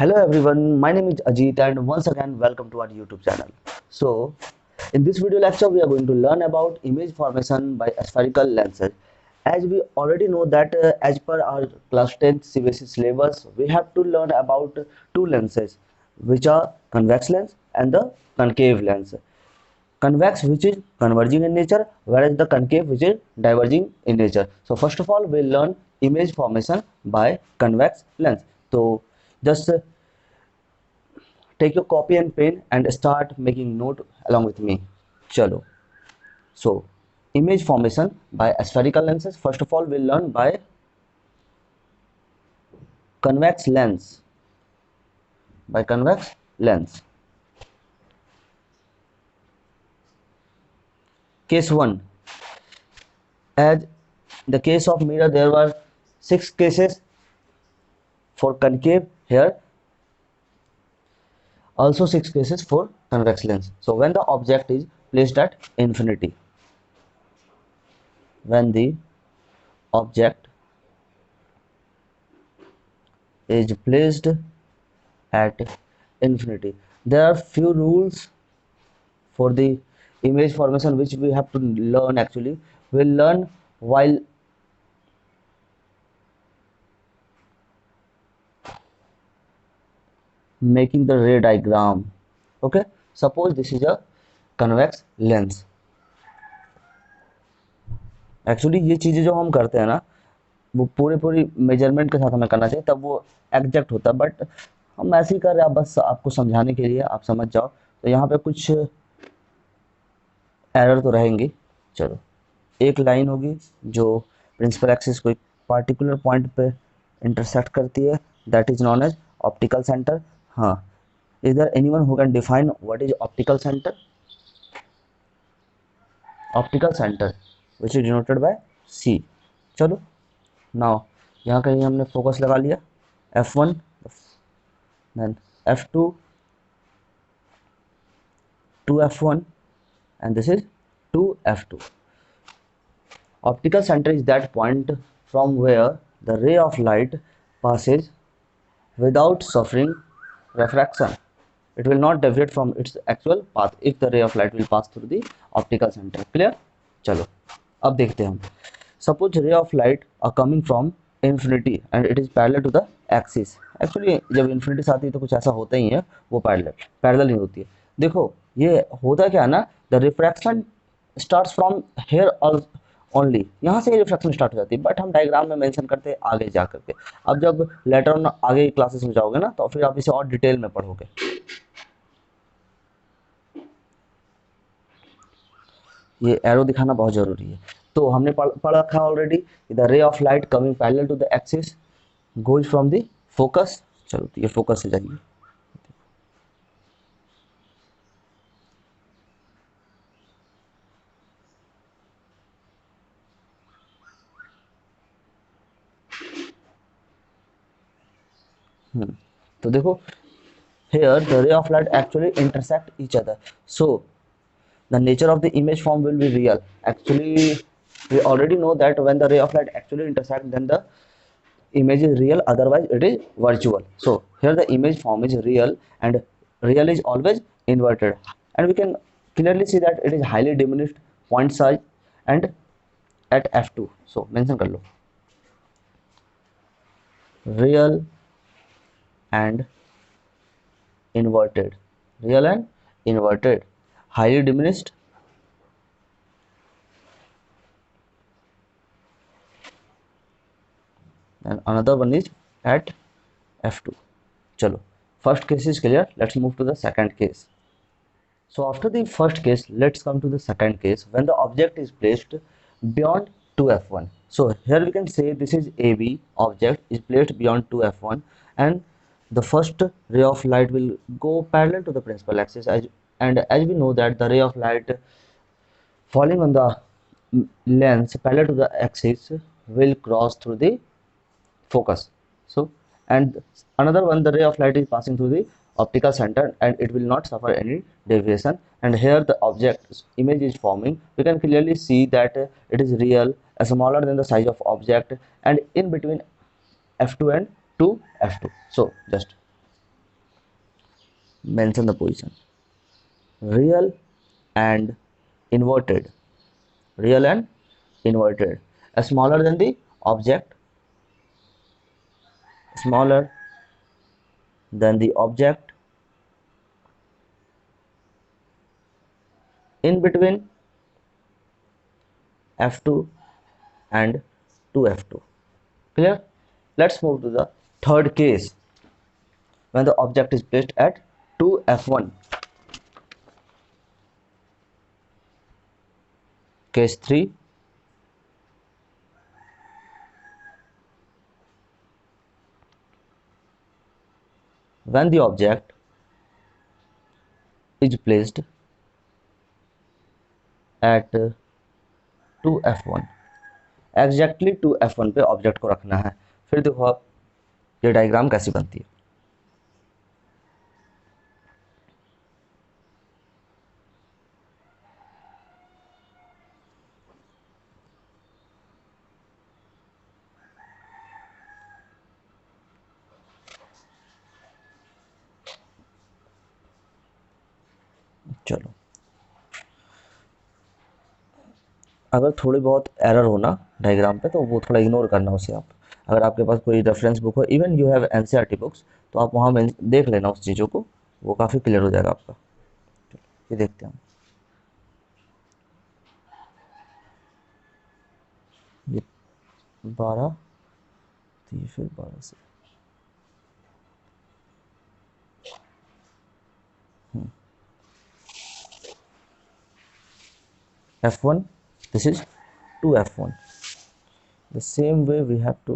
Hello everyone, my name is Ajit and once again welcome to our YouTube channel. So, in this video lecture we are going to learn about image formation by spherical lenses. As we already know that as per our class 10 CBSE syllabus, we have to learn about two lenses which are convex lens and the concave lens. Convex which is converging in nature, whereas the concave which is diverging in nature. So first of all we'll learn image formation by convex lens. So just take your copy and pen and start making note along with me. Chalo. So, image formation by spherical lenses. First of all, we'll learn by convex lens. By convex lens. Case 1. As the case of mirror, there were 6 cases for concave here. Also 6 cases for convex lens. So, when the object is placed at infinity. When the object is placed at infinity, there are few rules for the image formation which we have to learn. Actually we'll learn while making the ray diagram. Okay, suppose this is a convex lens. Actually ये चीज़ें जो हम करते हैं ना, वो पूरी measurement के साथ हमें करना चाहिए, तब वो एग्जैक्ट होता है, बट हम ऐसे ही कर रहे हैं, बस आपको समझाने के लिए, आप समझ जाओ। तो यहाँ पे कुछ एरर तो रहेंगी। चलो, एक लाइन होगी जो प्रिंसिपल एक्सिस को एक पार्टिकुलर पॉइंट पे इंटरसेक्ट करती है, that is known as optical centre. हाँ, is there anyone who can define what is optical centre? Optical centre which is denoted by C. चलो, नाउ यहाँ कहीं हमने फोकस लगा लिया, F1 then F2 2F1 and this is 2F2. Optical center is that point from where the ray of light passes without suffering refraction. It will not deviate from its actual path if the ray of light will pass through the optical center. Clear? चलो, अब देखते हैं हम. Suppose ray of light are coming from infinity and it is parallel to the axis. Actually जब infinity से आती है तो कुछ ऐसा होता ही है, वो parallel ही होती है. देखो ये होता क्या है ना, the refraction starts from here only, यहाँ से रिफ्रैक्शन स्टार्ट हो जाती है, बट हम डायग्राम में मेंशन करते हैं आगे जा करके। अब जब लेटर ऑन आगे क्लासेस में जाओगे ना, तो फिर आप इसे और डिटेल में पढ़ोगे। ये एरो दिखाना बहुत जरूरी है। तो हमने पढ़ रखा already, the ray of light coming parallel to the axis goes from the focus. चलो, तो ये फोकस से जाइए। तो देखो, here the ray of light actually intersect each other, so the nature of the image form will be real. Actually we already know that when the ray of light actually intersect, then the image is real, otherwise it is virtual. So here the image form is real, and real is always inverted, and we can clearly see that it is highly diminished point size and at f2. So mention kar lo, real and inverted, real and inverted, highly diminished and another one is at f2. Chalo, first case is clear, let's move to the second case. So after the first case, let's come to the second case, when the object is placed beyond 2f1. So here we can say this is AB, object is placed beyond 2f1, and the first ray of light will go parallel to the principal axis, and as we know that the ray of light falling on the lens parallel to the axis will cross through the focus. So, and another one, the ray of light is passing through the optical center and it will not suffer any deviation, and here the object image is forming. We can clearly see that it is real, smaller than the size of object, and in between f2 and 2f2. So just mention the position. Real and inverted. Real and inverted. Smaller than the object. Smaller than the object. In between F2 and 2F2. Clear? Let's move to the third case when the object is placed at 2F1. Case 3. When the object is placed at 2F1. Exactly 2F1 पे object को रखना है। फिर देखो आप ये diagram कैसी बनती है। चलो, अगर थोड़ी बहुत एरर हो ना डायग्राम पे तो वो थोड़ा इग्नोर करना उसे आप। अगर आपके पास कोई रेफरेंस बुक हो, even you have NCERT books, तो आप वहाँ देख लेना उस चीज़ों को, वो काफ़ी क्लियर हो जाएगा आपका। ये देखते हैं हम। ये 12 थी, फिर 12 से F1, this is 2F1. The same way we have to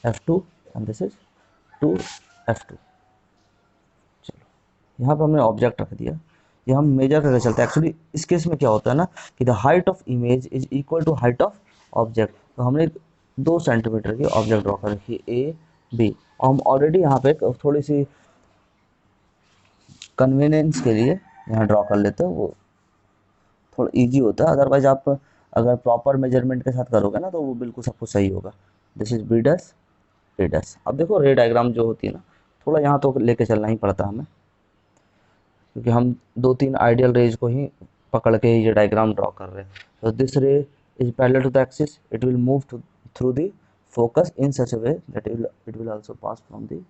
F2 and this is 2F2. चलो, यहाँ पे हमने ऑब्जेक्ट रख दिया, ये हम मेजर करके चलते हैं। एक्चुअली इस केस में क्या होता है ना कि the height of image is equal to height of object. तो हमने 2 सेंटीमीटर की ऑब्जेक्ट ड्रॉ कर रखी है ए बी, और हम ऑलरेडी यहाँ पे थोड़ी सी कन्वीनियंस के लिए यहाँ ड्रॉ कर लेते हैं, वो थोड़ा इजी होता है। अदरवाइज आप अगर प्रॉपर मेजरमेंट के साथ करोगे ना तो वो बिल्कुल सब कुछ सही होगा। This is b dash a dash. अब देखो रे डायग्राम जो होती है ना, थोड़ा यहाँ तो लेके चलना ही पड़ता है हमें, क्योंकि हम 2-3 आइडियल रेज को ही पकड़ के ये डायग्राम ड्रॉ कर रहे हैं। तो this ray is parallel to the axis, it will move through the focus in such a way that it will also pass from the,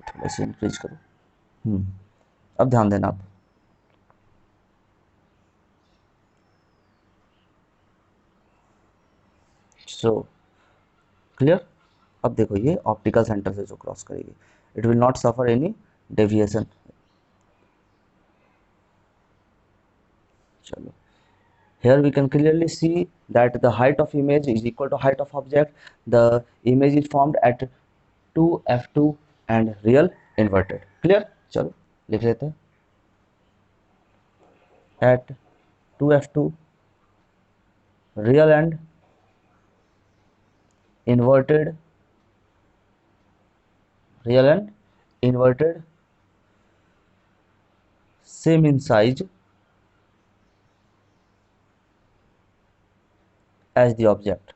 थोड़ा सा इंक्रीज करो। अब ध्यान देना आप। So clear? अब देखो ये ऑप्टिकल सेंटर से जो क्रॉस करेगी, it will not suffer any deviation. चलो, here we can clearly see that the height of image is equal to height of object. The image is formed at 2F2 and real inverted. Clear? चलो लिख लेते हैं, at 2F2 real and inverted, real and inverted, same in size as the object.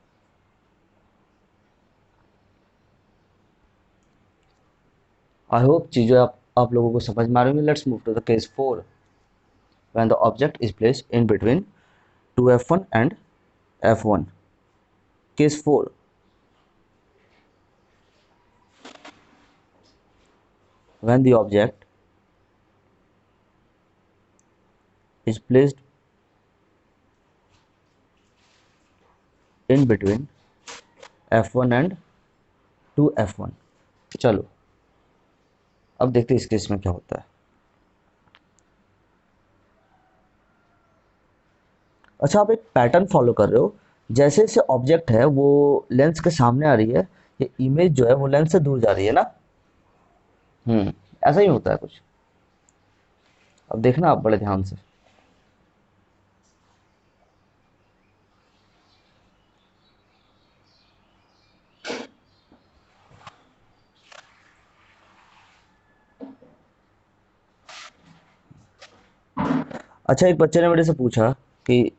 I hope चीज़ें आप लोगों को समझ में आ रही होंगी। Let's move to the case 4 when the object is placed in between 2F1 and F1. Case 4. When the object is placed in between F1 and 2F1. चलो, अब देखते हैं इस केस में क्या होता है। अच्छा, आप एक पैटर्न फॉलो कर रहे हो, जैसे जैसे ऑब्जेक्ट है वो लेंस के सामने आ रही है, ये इमेज जो है वो लेंस से दूर जा रही है ना। ऐसा ही होता है कुछ। अब देखना आप बड़े ध्यान से। अच्छा, एक बच्चे ने मेरे से पूछा कि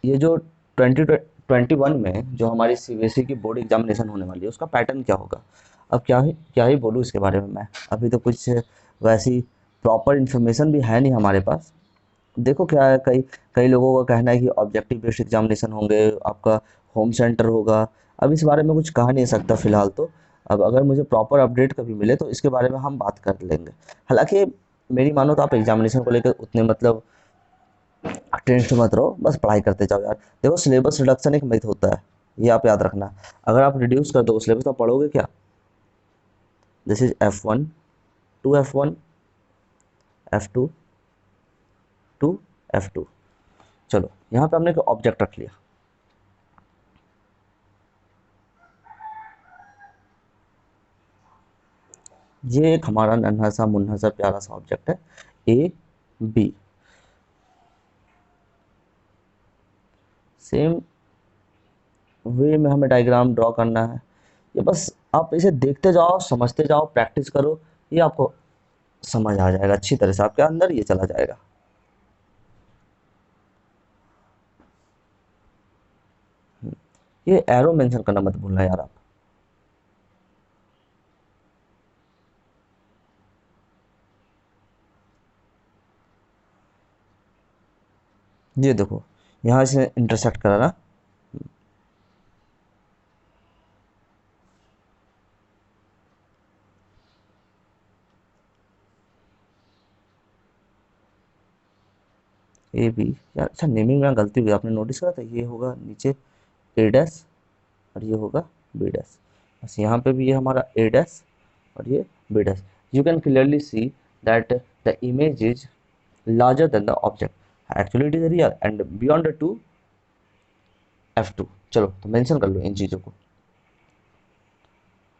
ये जो 2021 में जो हमारी सीबीएसई की बोर्ड एग्जामिनेशन होने वाली है उसका पैटर्न क्या होगा। अब क्या ही बोलूँ इसके बारे में मैं, अभी तो कुछ वैसी प्रॉपर इन्फॉर्मेशन भी है नहीं हमारे पास। देखो क्या है, कई कई लोगों का कहना है कि ऑब्जेक्टिव बेस्ड एग्जामिनेशन होंगे, आपका होम सेंटर होगा। अब इस बारे में कुछ कहा नहीं सकता फिलहाल तो। अब अगर मुझे प्रॉपर अपडेट कभी मिले तो इसके बारे में हम बात कर लेंगे। हालांकि मेरी मानो तो आप एग्जामिनेशन को लेकर उतने मतलब टेंशन मत रहो, बस पढ़ाई करते जाओ यार। देखो सिलेबस रिडक्शन एक मिथ होता है, ये आप याद रखना। अगर आप रिड्यूस कर दो सिलेबस तो आप पढ़ोगे क्या। This is F1 to F1, F2 to F2। चलो यहाँ पे हमने एक ऑब्जेक्ट रख लिया। ये एक हमारा नन्हा सा मुन्ना सा प्यारा सा ऑब्जेक्ट है, A B। सेम वे में हमें डायग्राम ड्रॉ करना है। ये बस आप इसे देखते जाओ, समझते जाओ, प्रैक्टिस करो, ये आपको समझ आ जाएगा अच्छी तरह से, आपके अंदर ये चला जाएगा। ये एरो मेंशन करना मत भूलना यार आप। ये देखो यहाँ से इंटरसेक्ट करा ना। A B, यार अच्छा नेमिंग में गलती हुई, आपने नोटिस करा था, ये होगा नीचे A' और ये होगा B'। बस यहाँ पे भी ये हमारा A' और ये B'। You can clearly see that the image is larger than the object. Actually it is real and beyond the 2 F2। चलो तो मेंशन कर लो इन चीज़ों को,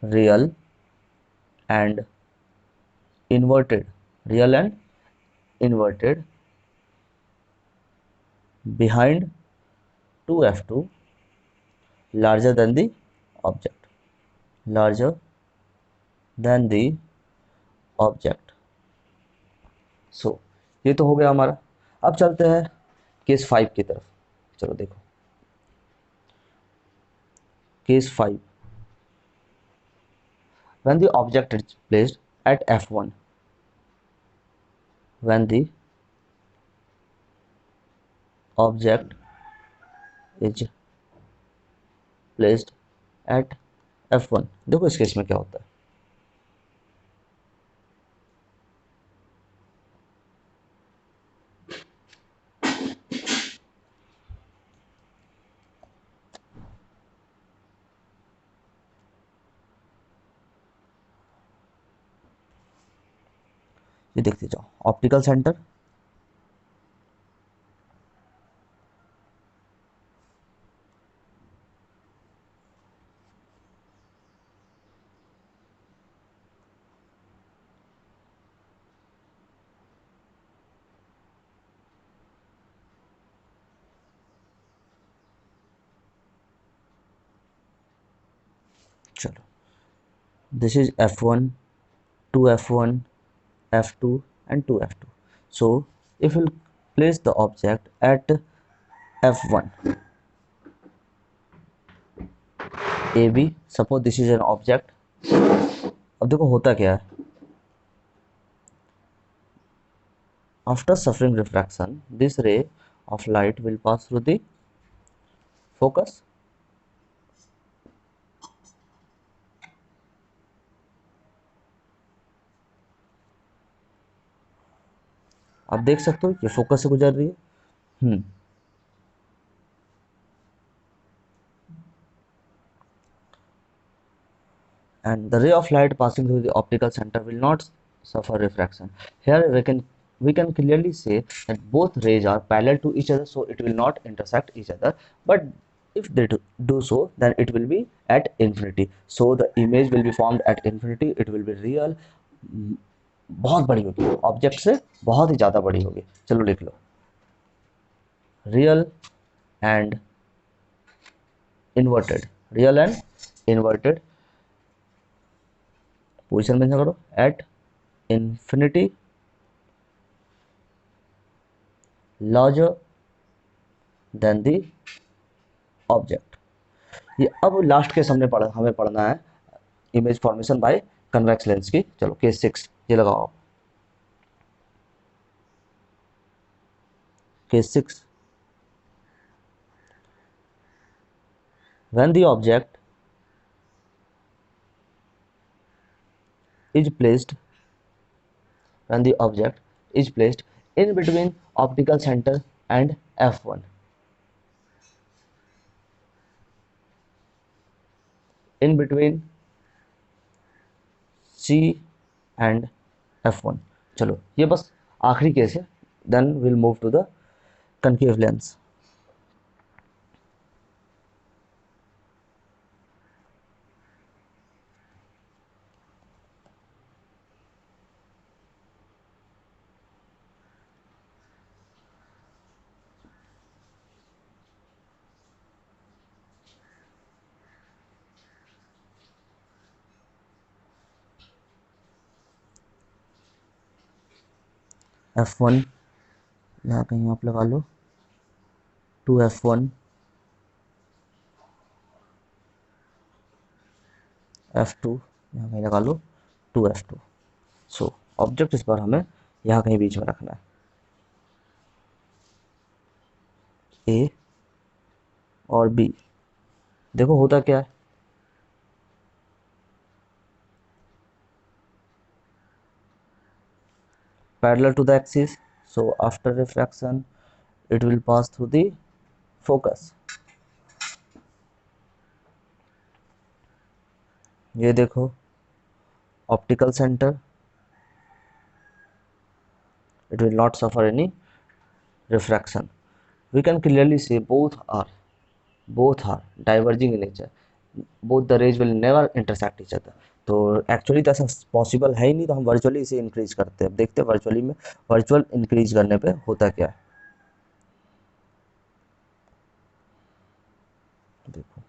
real and inverted, real and inverted behind 2F2 larger than the object, larger than the object। सो ये तो हो गया हमारा। अब चलते हैं केस 5 की तरफ। चलो देखो case 5, when the object is placed at F1, when the object is placed at F1, देखो इस केस में क्या होता है। ये देखते जाओ, ऑप्टिकल सेंटर, चलो this is F1, 2F1, F2 and 2F2। so if we'll place the object at F1, AB, suppose this is an object। अब देखो होता क्या है, after suffering refraction this ray of light will pass through the focus। आप देख सकते हो ये फोकस से गुजर रही है। And the ray of light passing through the optical center will not suffer refraction। Here we can clearly say that both rays are parallel to each other, so it will not intersect each other, but if they do so then it will be at infinity, so the image will be formed at infinity, it will be real। बहुत बड़ी होगी, object से बहुत ही ज़्यादा बड़ी होगी। चलो लिख लो, real and inverted, real and inverted, position mention करो at infinity, larger than the object. ये अब लास्ट केस हमें पढ़ना है image formation by convex lens की। चलो केस 6 ये लगाओ आप। Case 6, when the object is placed when the object is placed in between optical center and f1, in between C and f1। चलो ये बस आखिरी केस है, then will move to the concave lens. f1 यहाँ कहीं आप लगा लो, to f1, f2 यहाँ कहीं लगा लो, टू f2। सो ऑब्जेक्ट इस बार हमें यहाँ कहीं बीच में रखना है, ए और बी। देखो होता क्या है, parallel to the axis, so after refraction it will pass through the focus। ये देखो optical center, it will not suffer any refraction। We can clearly see both are diverging in nature, both the rays will never intersect each other। तो actually तो ऐसा possible है ही नहीं, तो हम virtually इसे इंक्रीज करते हैं। अब देखते हैं वर्चुअली में, वर्चुअल इंक्रीज करने पे होता क्या है। देखो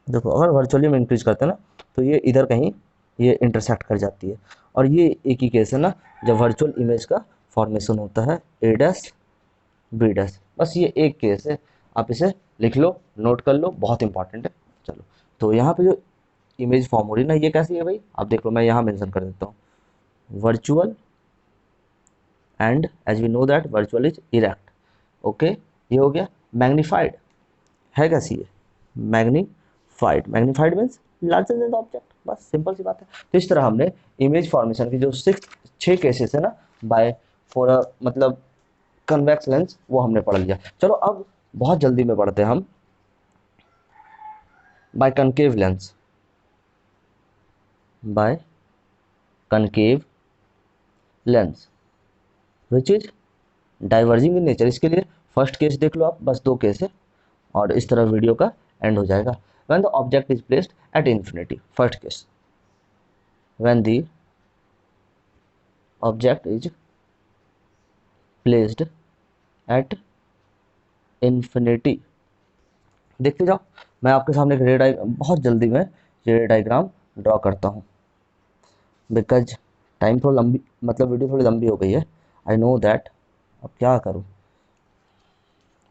देखो अगर वर्चुअली में इंक्रीज करते हैं ना, तो ये इधर कहीं ये इंटरसेक्ट कर जाती है। और ये एक ही केस है ना, जब वर्चुअल इमेज का फॉर्मेशन होता है ए डैश बी डैश। बस ये एक केस है, आप इसे लिख लो, नोट कर लो, बहुत इंपॉर्टेंट है। चलो तो यहाँ पे जो इमेज फॉर्म हो रही है ना, ये कैसी है भाई, आप देख लो, मैं यहाँ मेंशन कर देता हूँ, virtual and as we know that virtual is erect. Okay, ये हो गया। मैग्नीफाइड है कैसी है, magnified means larger than the object. बस सिंपल सी बात है। तो इस तरह हमने इमेज फॉर्मेशन की जो 6 केसेस है ना, बाय फॉर मतलब कन्वेक्स लेंस, वो हमने पढ़ लिया। चलो अब बहुत जल्दी में पढ़ते हैं हम biconcave lens, biconcave lens which is diverging in nature. इसके लिए फर्स्ट केस देख लो आप, बस 2 केस है और इस तरह वीडियो का एंड हो जाएगा। When the object is placed at infinity, first case, when the object is placed at infinity. देखते जाओ, मैं आपके सामने एक रे डायग्राम बहुत जल्दी में रे डायग्राम ड्रॉ करता हूँ, बिकॉज टाइम थोड़ा लंबी, मतलब वीडियो थोड़ी लंबी हो गई है, आई नो दैट। अब क्या करूँ,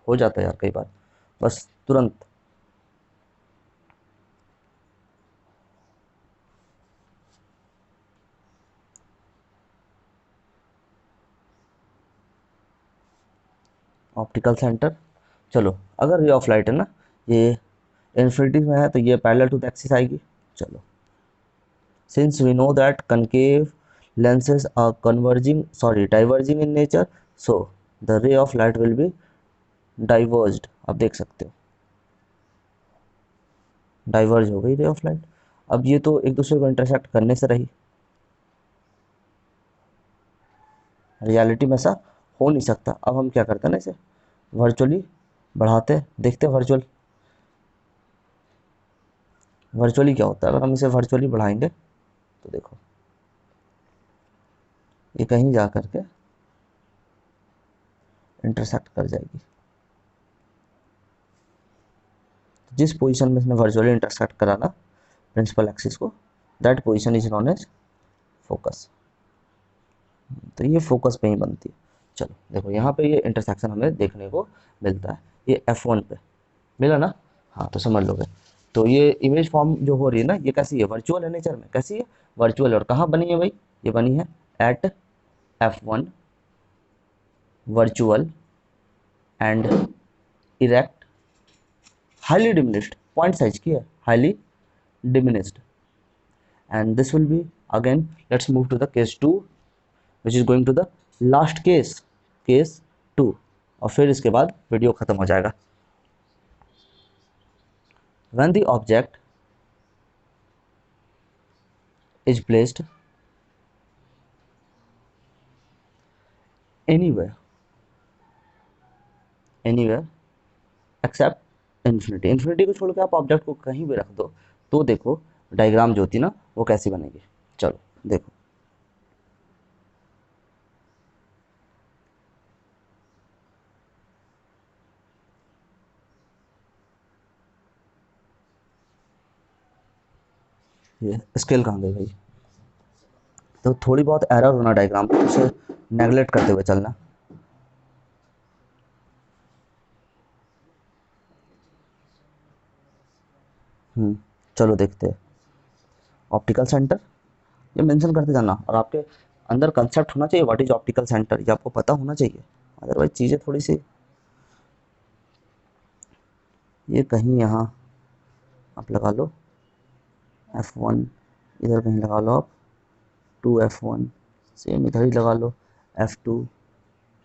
हो जाता है यार कई बार, बस तुरंत। ऑप्टिकल सेंटर, चलो अगर रे ऑफ लाइट है ना, ये इन्फिनिटी में है, तो ये पैरेलल टू द एक्सिस आएगी। चलो since we know that concave lenses are diverging in nature, so the ray of light will be diverged। आप देख सकते हो डाइवर्ज हो गई रे ऑफ लाइट। अब ये तो एक दूसरे को इंटरसेक्ट करने से रही, रियलिटी में ऐसा हो नहीं सकता। अब हम क्या करते हैं ना, इसे वर्चुअली बढ़ाते हैं, देखते हैं वर्चुअली क्या होता है। अगर हम इसे वर्चुअली बढ़ाएंगे तो देखो ये कहीं जा करके इंटरसेक्ट कर जाएगी। जिस पोजीशन में इसने वर्चुअली इंटरसेक्ट करा ना प्रिंसिपल एक्सिस को, that position is known as focus. तो ये फोकस पे ही बनती है। चलो देखो यहाँ पे ये इंटरसेक्शन हमें देखने को मिलता है, ये F1 पे मिला ना। हाँ तो समझ लोगे। तो ये इमेज फॉर्म जो हो रही है ना, ये कैसी है, वर्चुअल है नेचर में। कैसी है, वर्चुअल। और कहाँ बनी है भाई, ये बनी है at F1 virtual and erect highly diminished, point size की है, highly diminished. And this will be again, let's move to the case 2 which is going to the last case, case 2, और फिर इसके बाद वीडियो खत्म हो जाएगा। When the object is placed anywhere except infinity, infinity को छोड़ के आप ऑब्जेक्ट को कहीं भी रख दो, तो देखो डायग्राम जो होती है ना वो कैसी बनेगी। चलो देखो, ये स्केल कहाँ गई भाई। तो थोड़ी बहुत एरर होना डायग्राम पे, उसे नेगलेक्ट करते हुए चलना। चलो देखते हैं। ऑप्टिकल सेंटर, ये मेंशन करते जाना, और आपके अंदर कंसेप्ट होना चाहिए व्हाट इज ऑप्टिकल सेंटर, ये आपको पता होना चाहिए, अदरवाइज चीज़ें थोड़ी सी, ये कहीं यहाँ आप लगा लो F1, इधर कहीं लगा लो आप 2F1, सेम इधर ही लगा लो F2,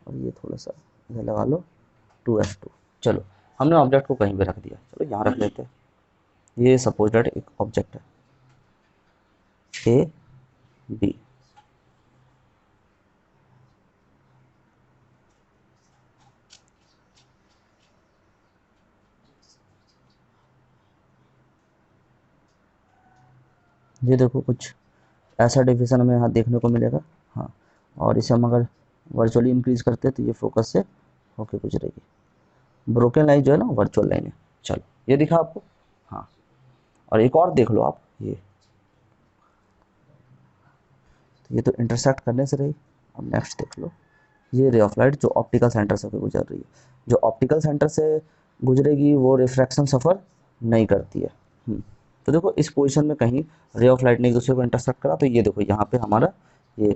और ये थोड़ा सा इधर लगा लो 2F2। चलो हमने ऑब्जेक्ट को कहीं भी रख दिया, चलो यहाँ रख लेते हैं। ये सपोज दैट एक ऑब्जेक्ट है ए बी, ये देखो कुछ ऐसा डिफिनेशन हमें यहाँ देखने को मिलेगा। हाँ, और इसे हम अगर वर्चुअली इंक्रीज करते हैं तो ये फोकस से होके गुजरेगी। ब्रोकन लाइन जो है ना वर्चुअल लाइन है। चलो ये दिखा आपको। हाँ, और एक और देख लो आप, ये तो ये तो इंटरसेक्ट करने से रही। अब नेक्स्ट देख लो, ये रे ऑफ लाइट जो ऑप्टिकल सेंटर से होकर गुजर रही है, जो ऑप्टिकल सेंटर से गुजरेगी वो रिफ्रैक्शन सफ़र नहीं करती है। तो देखो इस पोजीशन में कहीं रे ऑफ लाइट ने एक दूसरे को इंटरसेक्ट करा, तो ये देखो यहाँ पे हमारा ये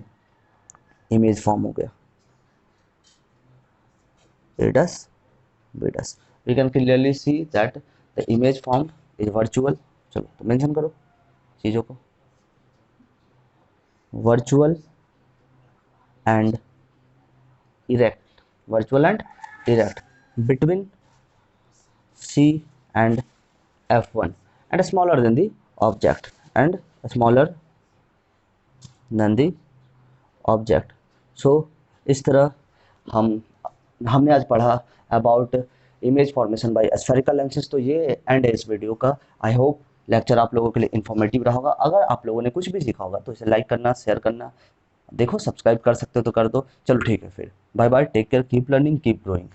इमेज फॉर्म हो गया A dash B dash। We can clearly see that the image formed is virtual। चलो तो मेंशन करो चीज़ों को, virtual and erect, virtual and erect between C and F1 and smaller than the object and smaller than the object। so इस तरह हमने आज पढ़ा about image formation bye spherical lenses. तो ये एंड है इस वीडियो का। आई होप लेक्चर आप लोगों के लिए इन्फॉर्मेटिव रहा होगा। अगर आप लोगों ने कुछ भी सीखा होगा तो इसे लाइक करना, शेयर करना, देखो सब्सक्राइब कर सकते हो तो कर दो। चलो ठीक है, फिर bye bye, take care, keep learning, keep growing.